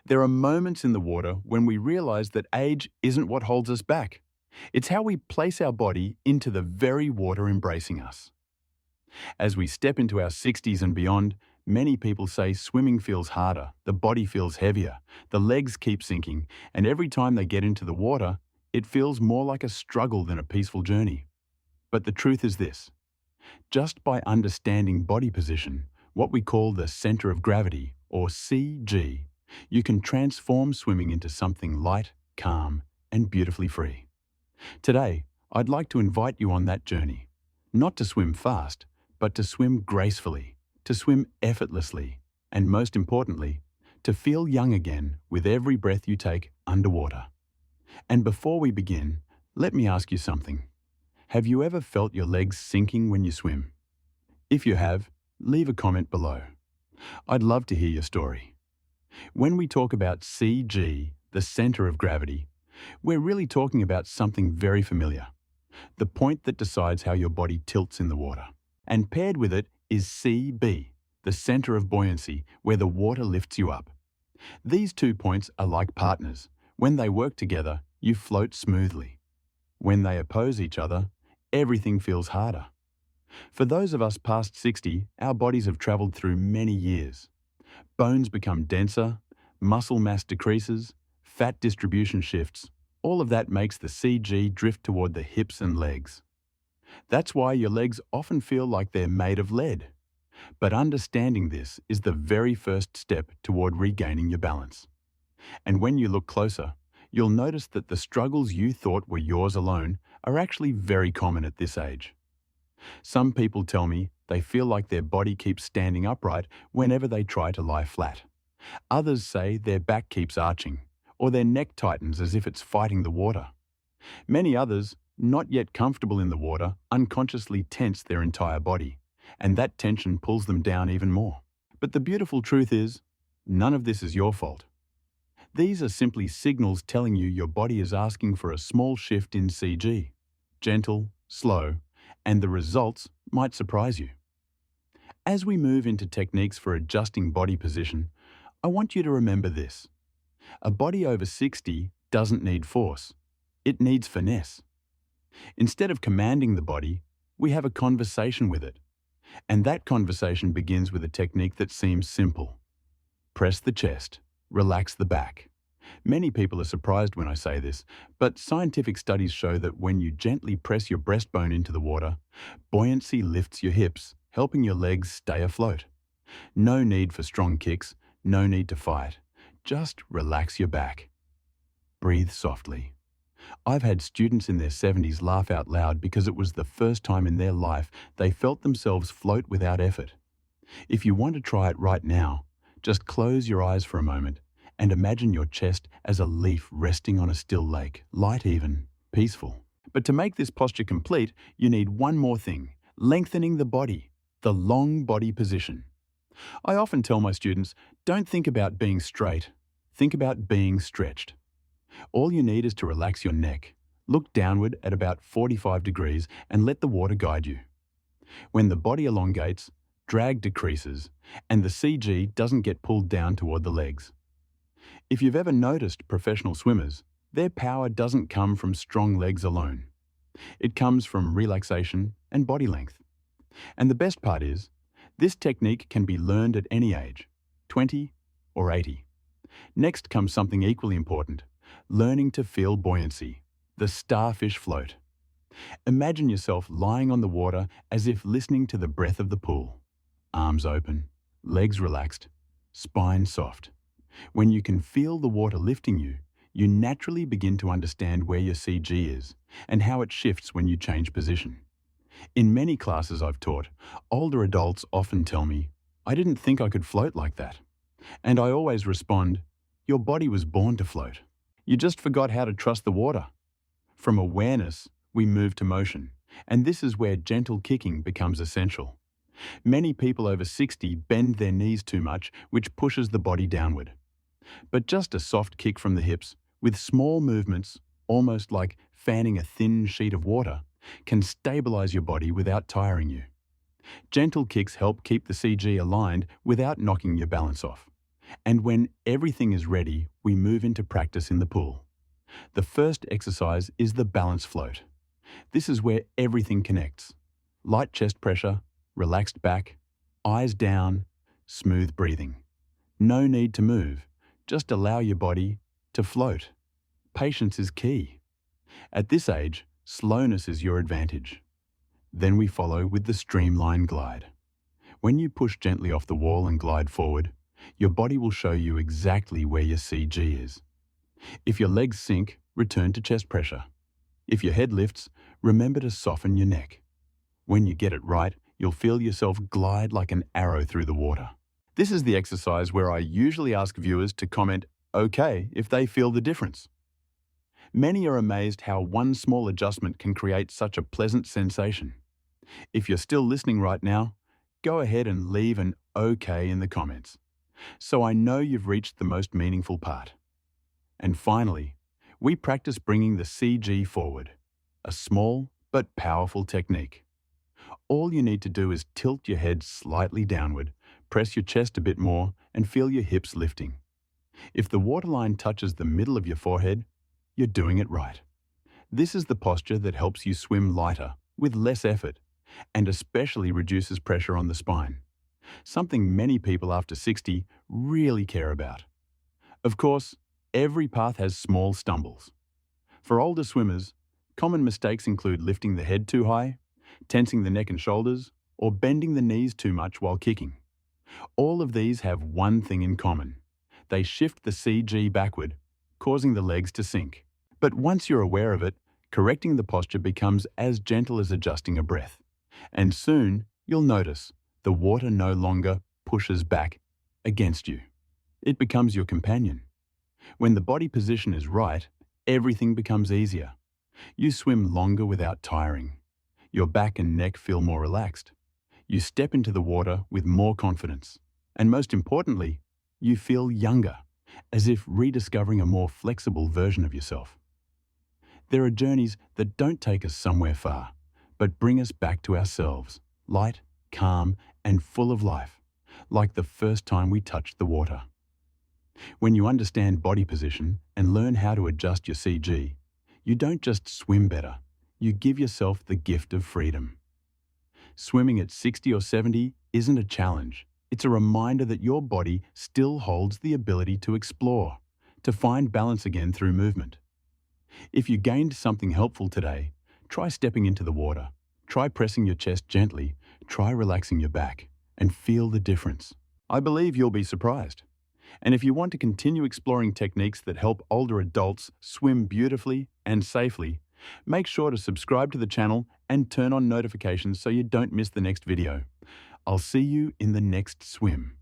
There are moments in the water when we realize that age isn't what holds us back. It's how we place our body into the very water embracing us. As we step into our 60s and beyond, many people say swimming feels harder, the body feels heavier, the legs keep sinking, and every time they get into the water, it feels more like a struggle than a peaceful journey. But the truth is this: just by understanding body position, what we call the center of gravity, or CG, you can transform swimming into something light, calm, and beautifully free. Today, I'd like to invite you on that journey, not to swim fast, but to swim gracefully, to swim effortlessly, and most importantly, to feel young again with every breath you take underwater. And before we begin, let me ask you something. Have you ever felt your legs sinking when you swim? If you have, leave a comment below. I'd love to hear your story. When we talk about CG, the center of gravity, we're really talking about something very familiar, the point that decides how your body tilts in the water. And paired with it is CB, the center of buoyancy, where the water lifts you up. These 2 points are like partners. When they work together, you float smoothly. When they oppose each other, everything feels harder. For those of us past 60, our bodies have traveled through many years. Bones become denser, muscle mass decreases, fat distribution shifts. All of that makes the CG drift toward the hips and legs. That's why your legs often feel like they're made of lead. But understanding this is the very first step toward regaining your balance. And when you look closer, you'll notice that the struggles you thought were yours alone are actually very common at this age. Some people tell me they feel like their body keeps standing upright whenever they try to lie flat. Others say their back keeps arching, or their neck tightens as if it's fighting the water. Many others, not yet comfortable in the water, unconsciously tense their entire body, and that tension pulls them down even more. But the beautiful truth is, none of this is your fault. These are simply signals telling you your body is asking for a small shift in CG. Gentle, slow, and the results might surprise you. As we move into techniques for adjusting body position, I want you to remember this. A body over 60 doesn't need force. It needs finesse. Instead of commanding the body, we have a conversation with it. And that conversation begins with a technique that seems simple. Press the chest, relax the back. Many people are surprised when I say this, but scientific studies show that when you gently press your breastbone into the water, buoyancy lifts your hips, helping your legs stay afloat. No need for strong kicks, no need to fight. Just relax your back. Breathe softly. I've had students in their 70s laugh out loud because it was the first time in their life they felt themselves float without effort. If you want to try it right now, just close your eyes for a moment and imagine your chest as a leaf resting on a still lake, light even, peaceful. But to make this posture complete, you need one more thing: lengthening the body, the long body position. I often tell my students, don't think about being straight, think about being stretched. All you need is to relax your neck, look downward at about 45 degrees and let the water guide you. When the body elongates, drag decreases, and the CG doesn't get pulled down toward the legs. If you've ever noticed professional swimmers, their power doesn't come from strong legs alone. It comes from relaxation and body length. And the best part is, this technique can be learned at any age, 20 or 80. Next comes something equally important: learning to feel buoyancy, the starfish float. Imagine yourself lying on the water as if listening to the breath of the pool. Arms open, legs relaxed, spine soft. When you can feel the water lifting you, you naturally begin to understand where your CG is and how it shifts when you change position. In many classes I've taught, older adults often tell me, "I didn't think I could float like that." And I always respond, "Your body was born to float. You just forgot how to trust the water." From awareness, we move to motion, and this is where gentle kicking becomes essential. Many people over 60 bend their knees too much, which pushes the body downward. But just a soft kick from the hips, with small movements, almost like fanning a thin sheet of water, can stabilize your body without tiring you. Gentle kicks help keep the CG aligned without knocking your balance off. And when everything is ready, we move into practice in the pool. The first exercise is the balance float. This is where everything connects. Light chest pressure, relaxed back, eyes down, smooth breathing. No need to move, just allow your body to float. Patience is key. At this age, slowness is your advantage. Then we follow with the streamline glide. When you push gently off the wall and glide forward, your body will show you exactly where your CG is. If your legs sink, return to chest pressure. If your head lifts, remember to soften your neck. When you get it right, you'll feel yourself glide like an arrow through the water. This is the exercise where I usually ask viewers to comment "okay" if they feel the difference. Many are amazed how one small adjustment can create such a pleasant sensation. If you're still listening right now, go ahead and leave an "okay" in the comments, so I know you've reached the most meaningful part. And finally, we practice bringing the CG forward, a small but powerful technique. All you need to do is tilt your head slightly downward, press your chest a bit more, and feel your hips lifting. If the waterline touches the middle of your forehead, you're doing it right. This is the posture that helps you swim lighter, with less effort, and especially reduces pressure on the spine, something many people after 60 really care about. Of course, every path has small stumbles. For older swimmers, common mistakes include lifting the head too high, tensing the neck and shoulders, or bending the knees too much while kicking. All of these have one thing in common. They shift the CG backward, causing the legs to sink. But once you're aware of it, correcting the posture becomes as gentle as adjusting a breath. And soon, you'll notice the water no longer pushes back against you. It becomes your companion. When the body position is right, everything becomes easier. You swim longer without tiring. Your back and neck feel more relaxed. You step into the water with more confidence. And most importantly, you feel younger, as if rediscovering a more flexible version of yourself. There are journeys that don't take us somewhere far, but bring us back to ourselves, light, calm, and full of life, like the first time we touched the water. When you understand body position and learn how to adjust your CG, you don't just swim better, you give yourself the gift of freedom. Swimming at 60 or 70 isn't a challenge. It's a reminder that your body still holds the ability to explore, to find balance again through movement. If you gained something helpful today, try stepping into the water, try pressing your chest gently, try relaxing your back, and feel the difference. I believe you'll be surprised. And if you want to continue exploring techniques that help older adults swim beautifully and safely, make sure to subscribe to the channel and turn on notifications so you don't miss the next video. I'll see you in the next swim.